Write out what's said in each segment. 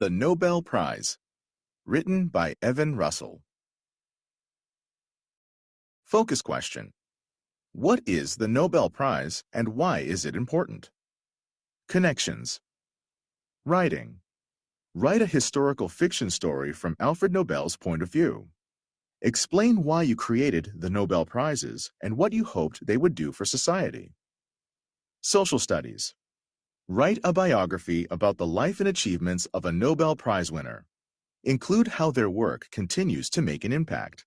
The Nobel Prize, written by Evan Russell. Focus question. What is the Nobel Prize and why is it important? Connections. Writing. Write a historical fiction story from Alfred Nobel's point of view. Explain why you created the Nobel Prizes and what you hoped they would do for society. Social studies. Write a biography about the life and achievements of a Nobel Prize winner. Include how their work continues to make an impact.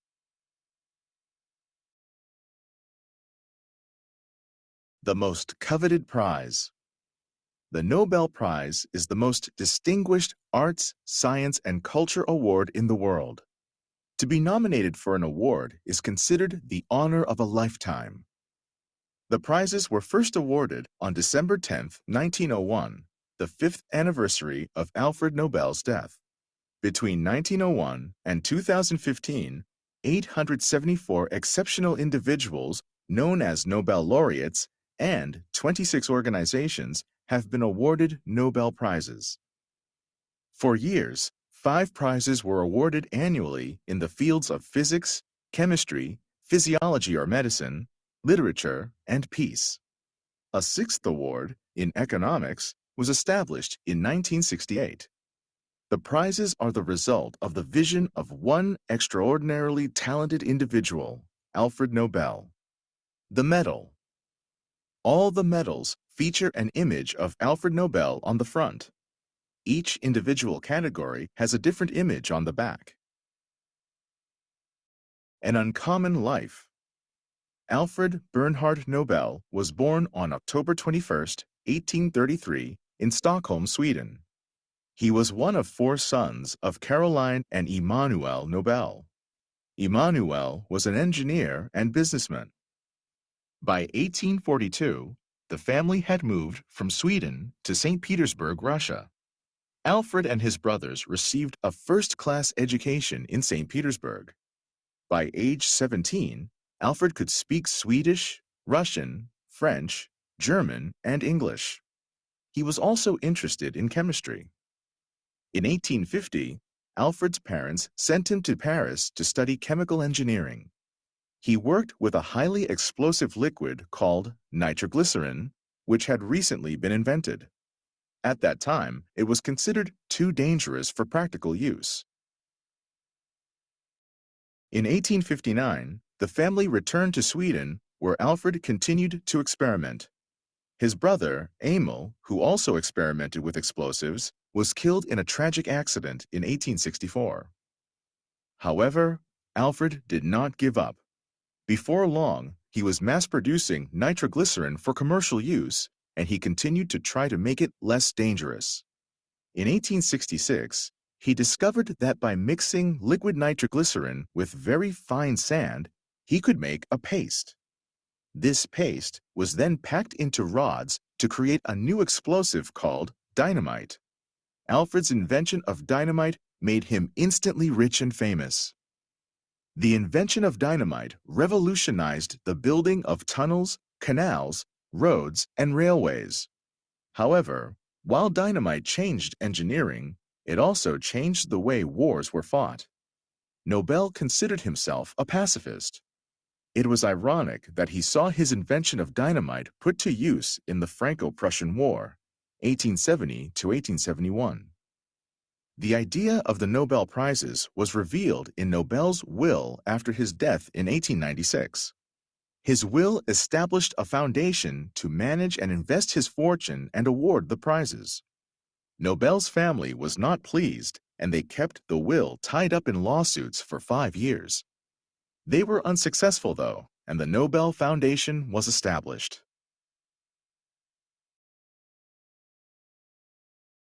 The most coveted prize. The Nobel Prize is the most distinguished arts, science, and culture award in the world. To be nominated for an award is considered the honor of a lifetime. The prizes were first awarded on December 10, 1901, the 5th anniversary of Alfred Nobel's death. Between 1901 and 2015, 874 exceptional individuals, known as Nobel laureates, and 26 organizations have been awarded Nobel Prizes. For years, 5 prizes were awarded annually in the fields of physics, chemistry, physiology or medicine, literature, and peace. A 6th award, in economics, was established in 1968. The prizes are the result of the vision of one extraordinarily talented individual, Alfred Nobel. The medal. All the medals feature an image of Alfred Nobel on the front. Each individual category has a different image on the back. An uncommon life. Alfred Bernhard Nobel was born on October 21, 1833, in Stockholm, Sweden. He was one of 4 sons of Caroline and Emanuel Nobel. Emanuel was an engineer and businessman. By 1842, the family had moved from Sweden to St. Petersburg, Russia. Alfred and his brothers received a first-class education in St. Petersburg. By age 17, Alfred could speak Swedish, Russian, French, German, and English. He was also interested in chemistry. In 1850, Alfred's parents sent him to Paris to study chemical engineering. He worked with a highly explosive liquid called nitroglycerin, which had recently been invented. At that time, it was considered too dangerous for practical use. In 1859, the family returned to Sweden, where Alfred continued to experiment. His brother, Emil, who also experimented with explosives, was killed in a tragic accident in 1864. However, Alfred did not give up. Before long, he was mass-producing nitroglycerin for commercial use, and he continued to try to make it less dangerous. In 1866, he discovered that by mixing liquid nitroglycerin with very fine sand, he could make a paste. This paste was then packed into rods to create a new explosive called dynamite. Alfred's invention of dynamite made him instantly rich and famous. The invention of dynamite revolutionized the building of tunnels, canals, roads, and railways. However, while dynamite changed engineering, it also changed the way wars were fought. Nobel considered himself a pacifist. It was ironic that he saw his invention of dynamite put to use in the Franco-Prussian War, 1870 to 1871. The idea of the Nobel Prizes was revealed in Nobel's will after his death in 1896. His will established a foundation to manage and invest his fortune and award the prizes. Nobel's family was not pleased, and they kept the will tied up in lawsuits for 5 years. They were unsuccessful, though, and the Nobel Foundation was established.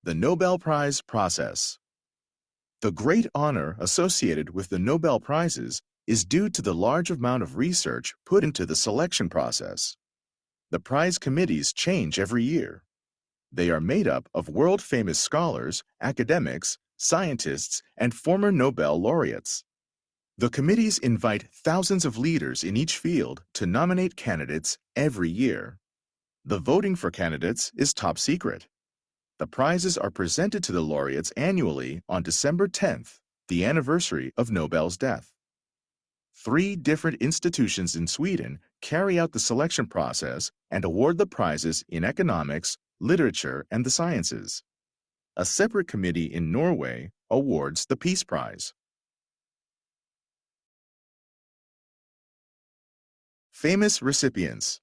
The Nobel Prize process. The great honor associated with the Nobel Prizes is due to the large amount of research put into the selection process. The prize committees change every year. They are made up of world-famous scholars, academics, scientists, and former Nobel laureates. The committees invite thousands of leaders in each field to nominate candidates every year. The voting for candidates is top secret. The prizes are presented to the laureates annually on December 10th, the anniversary of Nobel's death. 3 different institutions in Sweden carry out the selection process and award the prizes in economics, literature, and the sciences. A separate committee in Norway awards the Peace Prize. Famous recipients.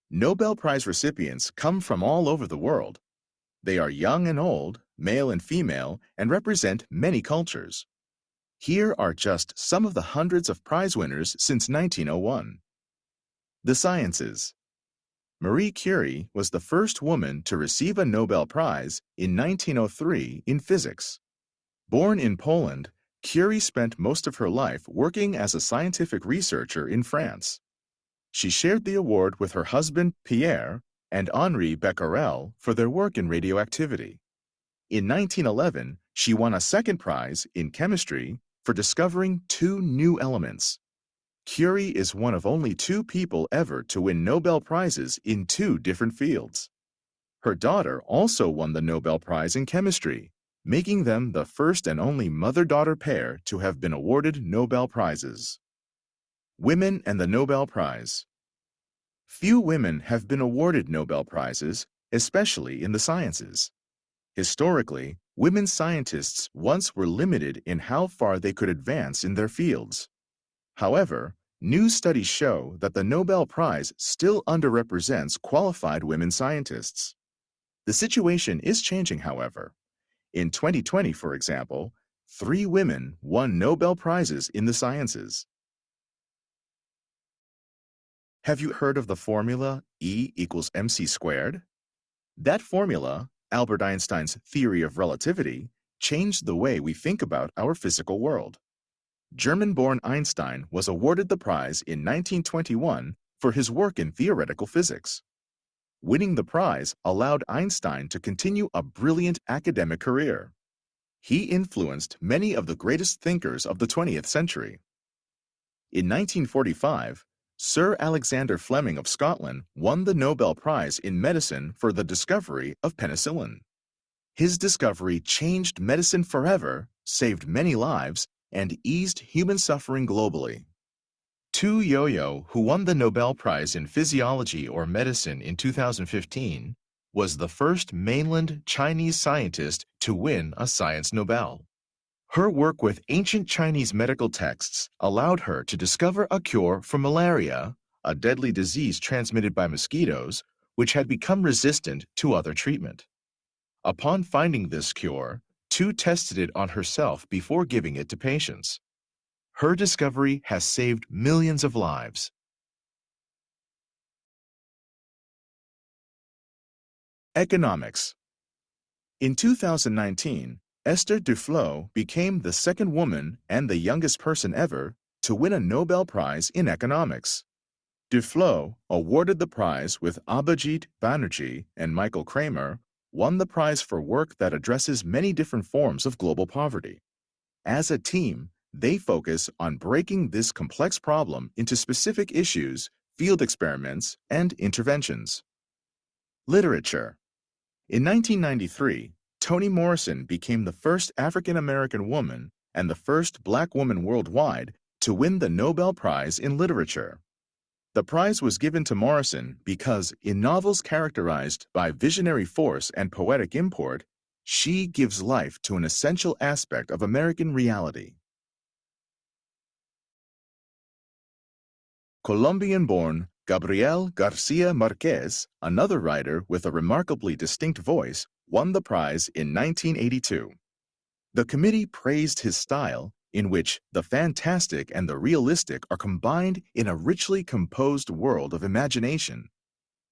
Nobel Prize recipients come from all over the world. They are young and old, male and female, and represent many cultures. Here are just some of the hundreds of prize winners since 1901. The sciences. Marie Curie was the first woman to receive a Nobel Prize in 1903 in physics. Born in Poland, Curie spent most of her life working as a scientific researcher in France. She shared the award with her husband, Pierre, and Henri Becquerel for their work in radioactivity. In 1911, she won a second prize in chemistry for discovering 2 new elements. Curie is one of only 2 people ever to win Nobel Prizes in 2 different fields. Her daughter also won the Nobel Prize in chemistry, making them the first and only mother-daughter pair to have been awarded Nobel Prizes. Women and the Nobel Prize. Few women have been awarded Nobel Prizes, especially in the sciences. Historically, women scientists once were limited in how far they could advance in their fields. However, new studies show that the Nobel Prize still underrepresents qualified women scientists. The situation is changing, however. In 2020, for example, 3 women won Nobel Prizes in the sciences. Have you heard of the formula E equals mc squared? That formula, Albert Einstein's theory of relativity, changed the way we think about our physical world. German-born Einstein was awarded the prize in 1921 for his work in theoretical physics. Winning the prize allowed Einstein to continue a brilliant academic career. He influenced many of the greatest thinkers of the 20th century. In 1945, Sir Alexander Fleming of Scotland won the Nobel Prize in Medicine for the discovery of penicillin. His discovery changed medicine forever, saved many lives, and eased human suffering globally. Tu Youyou, who won the Nobel Prize in Physiology or Medicine in 2015, was the first mainland Chinese scientist to win a Science Nobel. Her work with ancient Chinese medical texts allowed her to discover a cure for malaria, a deadly disease transmitted by mosquitoes, which had become resistant to other treatment. Upon finding this cure, Tu tested it on herself before giving it to patients. Her discovery has saved millions of lives. Economics. In 2019, Esther Duflo became the second woman and the youngest person ever to win a Nobel Prize in economics. Duflo, awarded the prize with Abhijit Banerjee and Michael Kramer, won the prize for work that addresses many different forms of global poverty. As a team, they focus on breaking this complex problem into specific issues, field experiments, and interventions. Literature. In 1993, Toni Morrison became the first African-American woman and the first Black woman worldwide to win the Nobel Prize in Literature. The prize was given to Morrison because, in novels characterized by visionary force and poetic import, she gives life to an essential aspect of American reality. Colombian-born Gabriel Garcia Marquez, another writer with a remarkably distinct voice, won the prize in 1982. The committee praised his style, in which the fantastic and the realistic are combined in a richly composed world of imagination.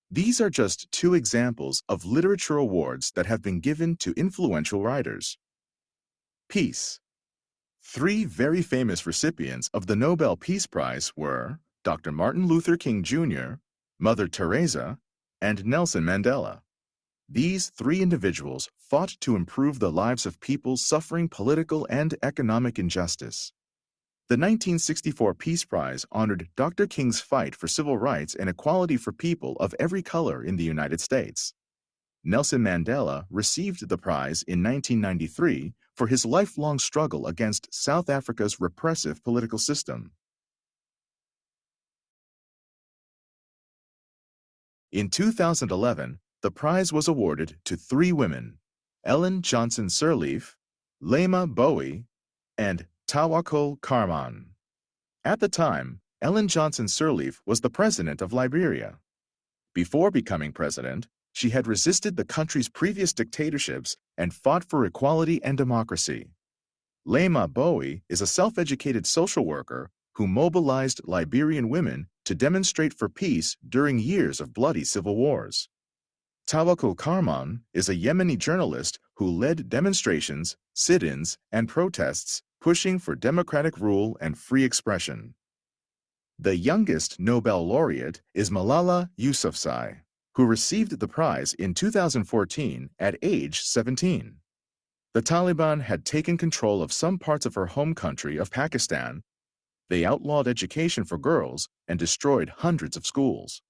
These are just 2 examples of literature awards that have been given to influential writers. Peace. 3 very famous recipients of the Nobel Peace Prize were Dr. Martin Luther King Jr., Mother Teresa, and Nelson Mandela. These 3 individuals fought to improve the lives of people suffering political and economic injustice. The 1964 Peace Prize honored Dr. King's fight for civil rights and equality for people of every color in the United States. Nelson Mandela received the prize in 1993 for his lifelong struggle against South Africa's repressive political system. In 2011, the prize was awarded to three women: Ellen Johnson Sirleaf, Lema Bowie, and Tawakkol Karman. At the time, Ellen Johnson Sirleaf was the president of Liberia. Before becoming president, she had resisted the country's previous dictatorships and fought for equality and democracy. Lema Bowie is a self-educated social worker who mobilized Liberian women to demonstrate for peace during years of bloody civil wars. Tawakkol Karman is a Yemeni journalist who led demonstrations, sit-ins, and protests pushing for democratic rule and free expression. The youngest Nobel laureate is Malala Yousafzai, who received the prize in 2014 at age 17. The Taliban had taken control of some parts of her home country of Pakistan. They outlawed education for girls and destroyed hundreds of schools.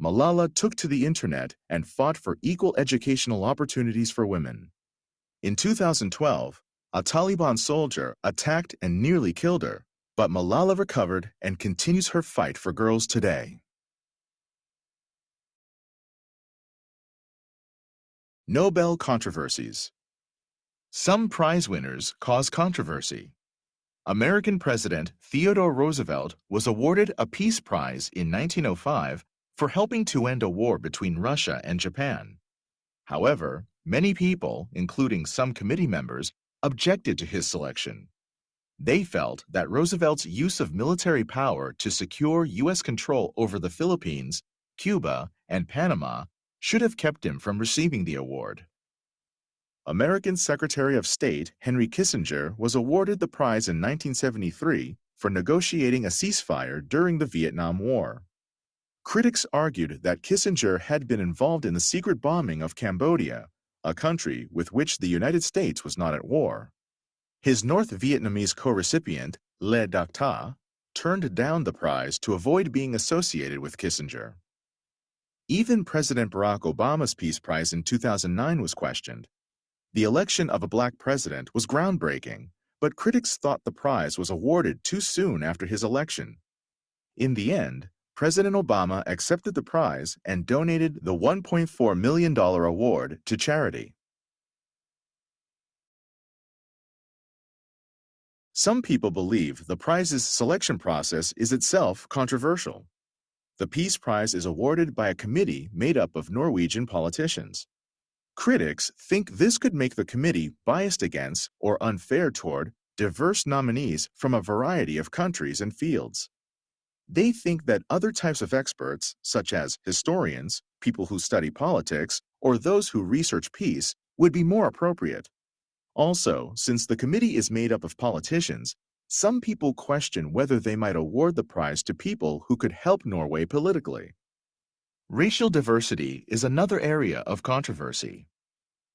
Malala took to the internet and fought for equal educational opportunities for women. In 2012, a Taliban soldier attacked and nearly killed her, but Malala recovered and continues her fight for girls today. Nobel controversies. Some prize winners cause controversy. American President Theodore Roosevelt was awarded a Peace Prize in 1905 for helping to end a war between Russia and Japan. However, many people, including some committee members, objected to his selection. They felt that Roosevelt's use of military power to secure U.S. control over the Philippines, Cuba, and Panama should have kept him from receiving the award. American Secretary of State Henry Kissinger was awarded the prize in 1973 for negotiating a ceasefire during the Vietnam War. Critics argued that Kissinger had been involved in the secret bombing of Cambodia, a country with which the United States was not at war. His North Vietnamese co-recipient, Le Duc Ta, turned down the prize to avoid being associated with Kissinger. Even President Barack Obama's Peace Prize in 2009 was questioned. The election of a black president was groundbreaking, but critics thought the prize was awarded too soon after his election. In the end, President Obama accepted the prize and donated the $1.4 million award to charity. Some people believe the prize's selection process is itself controversial. The Peace Prize is awarded by a committee made up of Norwegian politicians. Critics think this could make the committee biased against or unfair toward diverse nominees from a variety of countries and fields. They think that other types of experts, such as historians, people who study politics, or those who research peace, would be more appropriate. Also, since the committee is made up of politicians, some people question whether they might award the prize to people who could help Norway politically. Racial diversity is another area of controversy.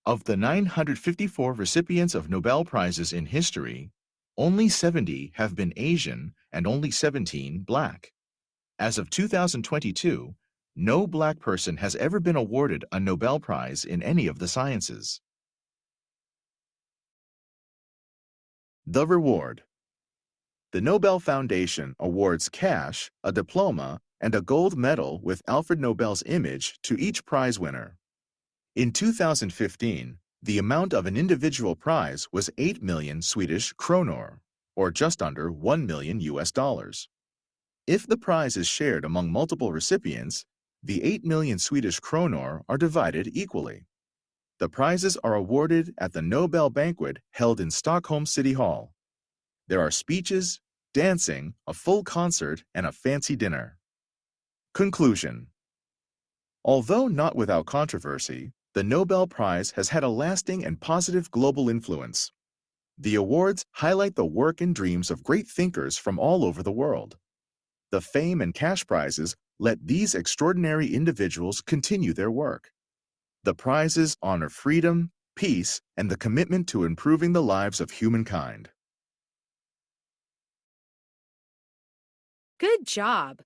Of the 954 recipients of Nobel Prizes in history, only 70 have been Asian and only 17 Black. As of 2022, no Black person has ever been awarded a Nobel Prize in any of the sciences. The reward. The Nobel Foundation awards cash, a diploma, and a gold medal with Alfred Nobel's image to each prize winner. In 2015, the amount of an individual prize was 8 million Swedish kronor, or just under $1 million US. If the prize is shared among multiple recipients, the 8 million Swedish kronor are divided equally. The prizes are awarded at the Nobel banquet held in Stockholm City Hall. There are speeches, dancing, a full concert, and a fancy dinner. Conclusion. Although not without controversy, the Nobel Prize has had a lasting and positive global influence. The awards highlight the work and dreams of great thinkers from all over the world. The fame and cash prizes let these extraordinary individuals continue their work. The prizes honor freedom, peace, and the commitment to improving the lives of humankind. Good job!